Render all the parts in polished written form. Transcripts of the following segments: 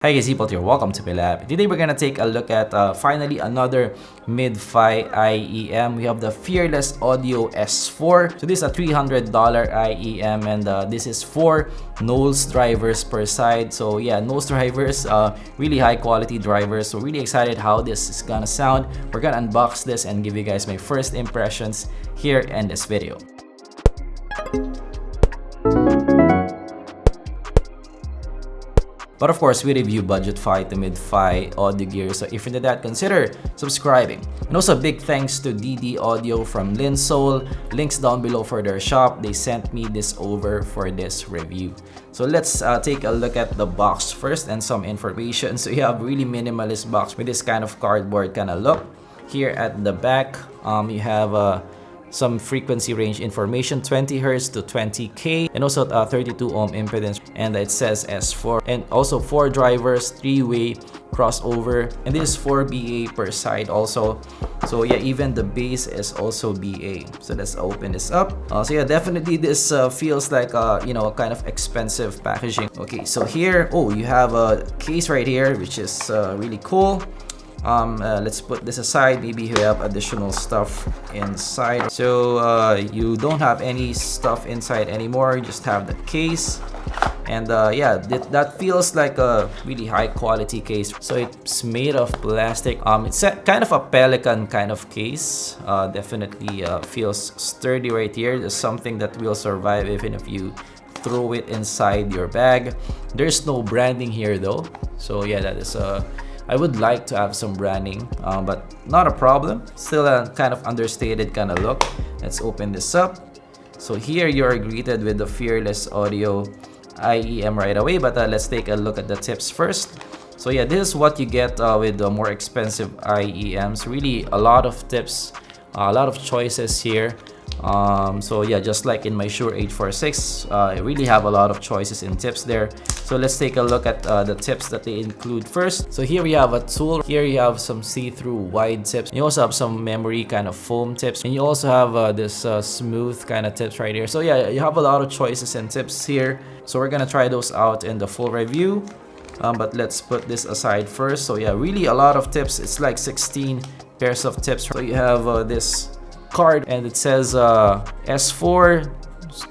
Hi guys, zpolt here. Welcome to my lab. Today we're gonna take a look at finally another mid-fi IEM. We have the Fearless Audio S4. So this is a $300 IEM, and this is 4 nose drivers per side. So yeah, nose drivers, really high quality drivers. So really excited how this is gonna sound. We're gonna unbox this and give you guys my first impressions here in this video. But of course, we review budget-fi to mid-fi audio gear, so if you're into that, consider subscribing. And also big thanks to DD Audio from Linsole. Links down below for their shop. They sent me this over for this review. So let's take a look at the box first and some information. So you have really minimalist box with this kind of cardboard kind of look. Here at the back, you have some frequency range information, 20 Hz to 20K, and also 32 ohm impedance, and it says S4, and also 4 drivers, 3-way crossover, and this is 4 BA per side also. So yeah, even the bass is also BA. So let's open this up. So yeah, definitely this feels like you know, kind of expensive packaging. Okay, so here, oh, you have a case right here, which is really cool. Let's put this aside. Maybe you have additional stuff inside. So you don't have any stuff inside anymore. You just have the case, and yeah, that feels like a really high quality case. So it's made of plastic. It's kind of a pelican kind of case. Definitely feels sturdy right here. There's something that will survive even if you throw it inside your bag. There's no branding here though. So yeah, that is I would like to have some branding, but not a problem. Still a kind of understated kind of look. Let's open this up. So here you're greeted with the Fearless Audio IEM right away, but let's take a look at the tips first. So yeah, this is what you get with the more expensive IEMs. Really a lot of tips, a lot of choices here. So yeah, just like in my Shure 846, I really have a lot of choices in tips there. So let's take a look at the tips that they include first. So here we have a tool. Here you have some see-through wide tips. You also have some memory kind of foam tips, and you also have this smooth kind of tips right here. So yeah, you have a lot of choices and tips here. So we're gonna try those out in the full review. But let's put this aside first. So yeah, really a lot of tips. It's like 16 pairs of tips. So you have this card, and it says S4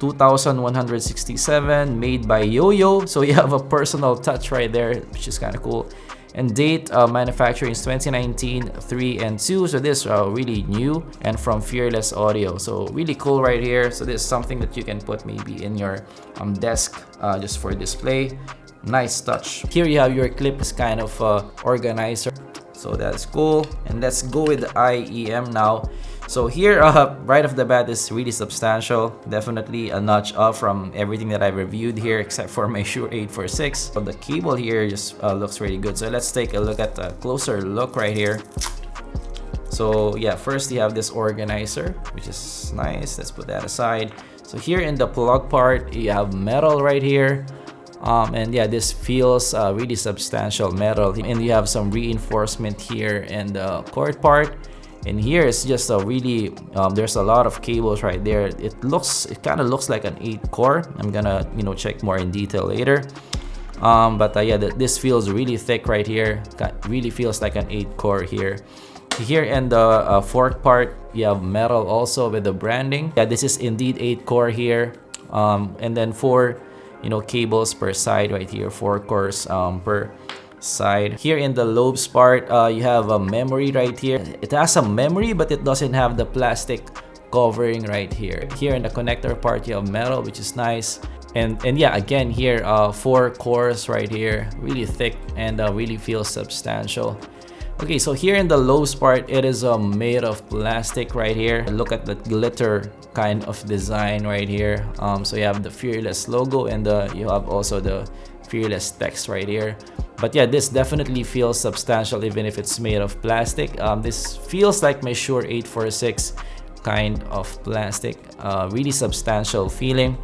2167, made by Yo-Yo. So you have a personal touch right there, which is kind of cool. And date manufacturing is 2019 3 and 2. So this really new and from Fearless Audio. So really cool right here. So this is something that you can put maybe in your desk just for display. Nice touch. Here you have your clips kind of organizer. So that's cool. And let's go with the IEM now. So here, right off the bat, is really substantial. Definitely a notch up from everything that I reviewed here, except for my Shure 846. So the cable here just looks really good. So let's take a look at a closer look right here. So yeah, first you have this organizer, which is nice. Let's put that aside. So here in the plug part, you have metal right here. And yeah, this feels really substantial metal, and you have some reinforcement here in the cord part. And here it's just a really there's a lot of cables right there. It kind of looks like an 8-core. I'm gonna check more in detail later. But yeah, this feels really thick right here. Really feels like an 8-core here. Here in the fork part, you have metal also with the branding. Yeah, this is indeed 8-core here. And then 4 cables per side right here, 4 cores per side. Here in the lobes part, you have a memory right here. It has some memory, but it doesn't have the plastic covering right here. Here in the connector part, you have metal, which is nice. And yeah, again here, 4 cores right here, really thick and really feels substantial. Okay, so here in the lobes part, it is made of plastic right here. Look at the glitter kind of design right here. So you have the Fearless logo, and you have also the Fearless text right here. But yeah, this definitely feels substantial even if it's made of plastic. This feels like my Shure 846 kind of plastic. Really substantial feeling.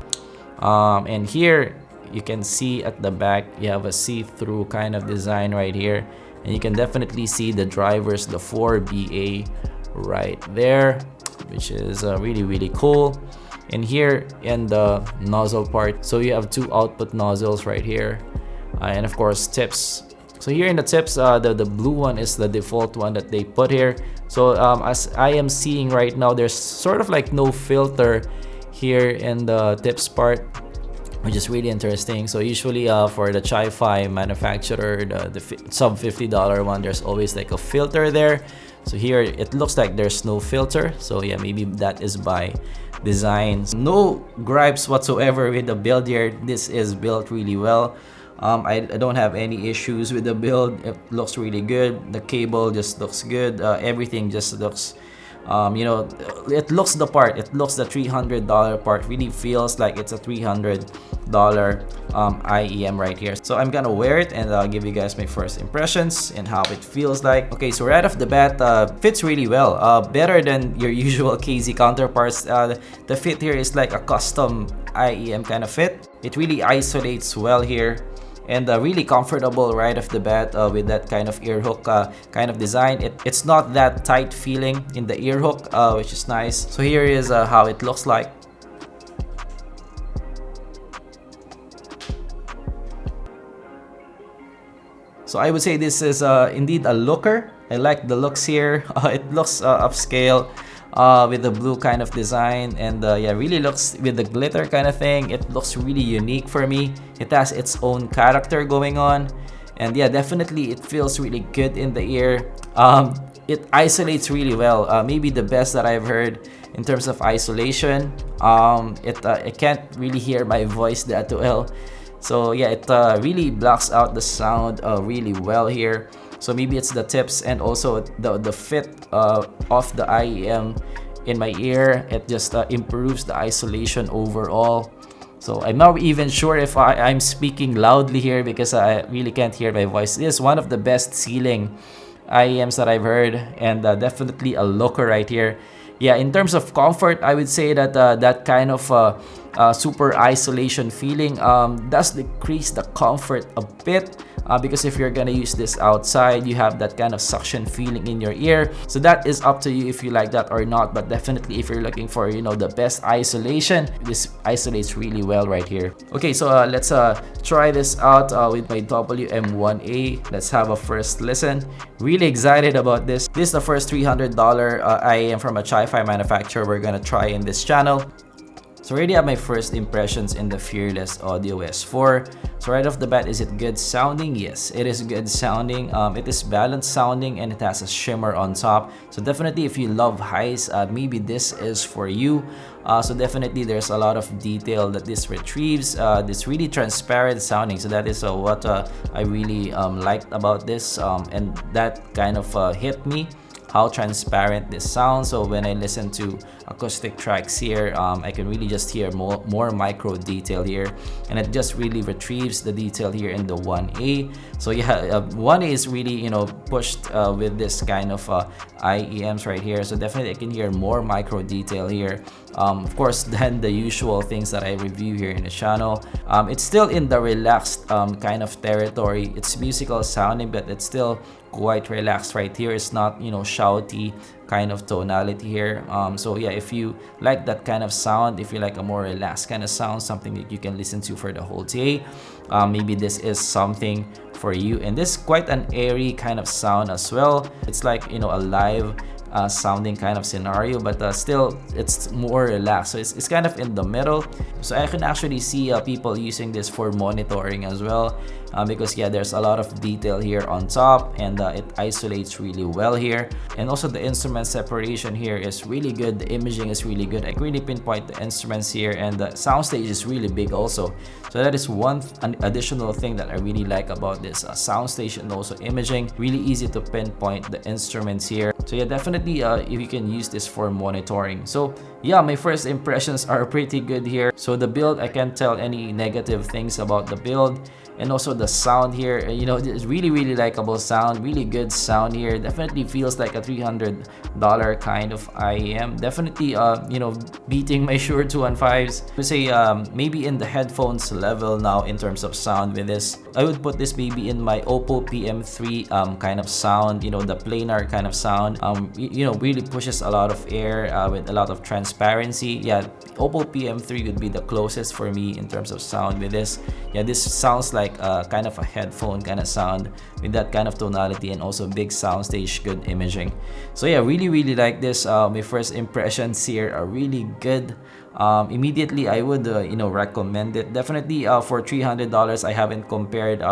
And here you can see at the back, you have a see-through kind of design right here. And you can definitely see the drivers, the 4BA right there, which is really cool. And here in the nozzle part, so you have 2 output nozzles right here. And of course tips So here in the tips, the blue one is the default one that they put here. So as I am seeing right now, there's sort of like no filter here in the tips part, which is really interesting. So usually for the Chi-Fi manufacturer, the sub $50 one, there's always like a filter there. So here it looks like there's no filter. So yeah, maybe that is by design. No gripes whatsoever with the build here. This is built really well. I don't have any issues with the build. It looks really good. The cable just looks good. Everything just looks, you know, it looks the part. It looks the $300 part. Really feels like it's a $300 IEM right here. So I'm gonna wear it and I'll give you guys my first impressions and how it feels like. Okay, so right off the bat, fits really well. Better than your usual KZ counterparts. The fit here is like a custom IEM kind of fit. It really isolates well here. And really comfortable right off the bat with that kind of ear hook kind of design. It's not that tight feeling in the ear hook, which is nice. So here is how it looks like. So I would say this is indeed a looker. I like the looks here. It looks upscale. With the blue kind of design, and yeah, really looks with the glitter kind of thing. It looks really unique for me. It has its own character going on, and yeah, definitely it feels really good in the ear. It isolates really well. Maybe the best that I've heard in terms of isolation. I can't really hear my voice that well. So yeah, it really blocks out the sound really well here. So maybe it's the tips and also the fit of the IEM in my ear. It just improves the isolation overall. So I'm not even sure if I'm speaking loudly here because I really can't hear my voice. This is one of the best ceiling IEMs that I've heard, and definitely a looker right here. Yeah, in terms of comfort, I would say that that kind of super isolation feeling does decrease the comfort a bit. Because if you're gonna use this outside, you have that kind of suction feeling in your ear. So that is up to you if you like that or not. But definitely if you're looking for, you know, the best isolation, this isolates really well right here. Okay, so let's try this out with my WM1A. Let's have a first listen. Really excited about this. This is the first $300 IEM from a Chi-Fi manufacturer we're gonna try in this channel. So I already have my first impressions in the Fearless Audio S4. So right off the bat, is it good sounding? Yes, it is good sounding. It is balanced sounding and it has a shimmer on top. So definitely if you love highs, maybe this is for you. So definitely there's a lot of detail that this retrieves. It's really transparent sounding. So that is what I really liked about this. And that kind of hit me, how transparent this sounds. So when I listen to acoustic tracks here, I can really just hear more micro detail here, and it just really retrieves the detail here in the 1A. So yeah, 1A is really, you know, pushed with this kind of IEMs right here. So definitely I can hear more micro detail here, of course, than the usual things that I review here in the channel. It's still in the relaxed kind of territory. It's musical sounding, but it's still quite relaxed right here. It's not, you know, shouty kind of tonality here. So yeah, if you like that kind of sound, if you like a more relaxed kind of sound, something that you can listen to for the whole day, maybe this is something for you. And this is quite an airy kind of sound as well. It's like, you know, a live sounding kind of scenario, but still it's more relaxed. So it's kind of in the middle. So I can actually see people using this for monitoring as well, because yeah, there's a lot of detail here on top, and it isolates really well here. And also the instrument separation here is really good. The imaging is really good. I can really pinpoint the instruments here, and the soundstage is really big also. So that is one additional thing that I really like about this soundstage, and also imaging. Really easy to pinpoint the instruments here. So yeah, definitely if you can use this for monitoring. So yeah, my first impressions are pretty good here. So the build, I can't tell any negative things about the build. And also the sound here, you know, it's really likable sound, really good sound here. Definitely feels like a $300 kind of IEM. Definitely you know, beating my Shure 215s. I would say maybe in the headphones level now in terms of sound with this. I would put this maybe in my Oppo PM3 kind of sound, you know, the planar kind of sound. You know, really pushes a lot of air with a lot of transparency. Yeah, Oppo PM3 would be the closest for me in terms of sound with this. Yeah, this sounds like kind of a headphone kind of sound with that kind of tonality, and also big soundstage, good imaging. So yeah, really like this. My first impressions here are really good. Immediately I would recommend it. Definitely for $300. I haven't compared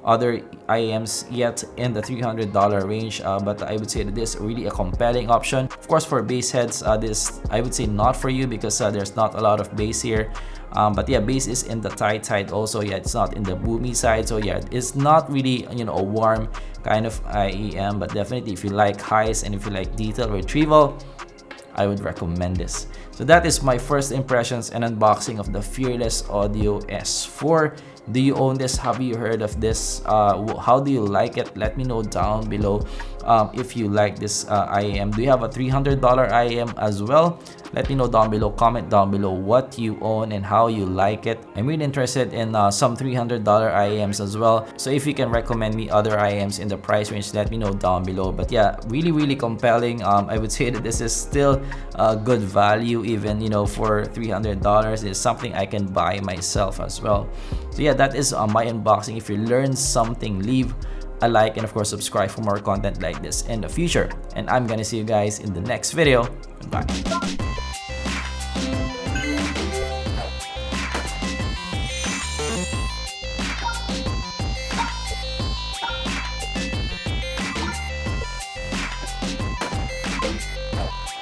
other IEMs yet in the $300 range, but I would say that this is really a compelling option. Of course, for bass heads, this I would say not for you, because there's not a lot of bass here. But yeah, bass is in the tight side also. Yeah, it's not in the boomy side. So yeah, it's not really a warm kind of IEM, but definitely if you like highs and if you like detail retrieval, I would recommend this. So that is my first impressions and unboxing of the Fearless Audio S4. Do you own this? Have you heard of this? How do you like it? Let me know down below if you like this IEM. Do you have a $300 IEM as well? Let me know down below. Comment down below what you own and how you like it. I'm really interested in some $300 IEMs as well. So if you can recommend me other IEMs in the price range, let me know down below. But yeah, really compelling. I would say that this is still a good value, even for $300. It's something I can buy myself as well. So yeah, that is my unboxing. If you learned something, leave a like, and of course subscribe for more content like this in the future. And I'm gonna see you guys in the next video. Bye.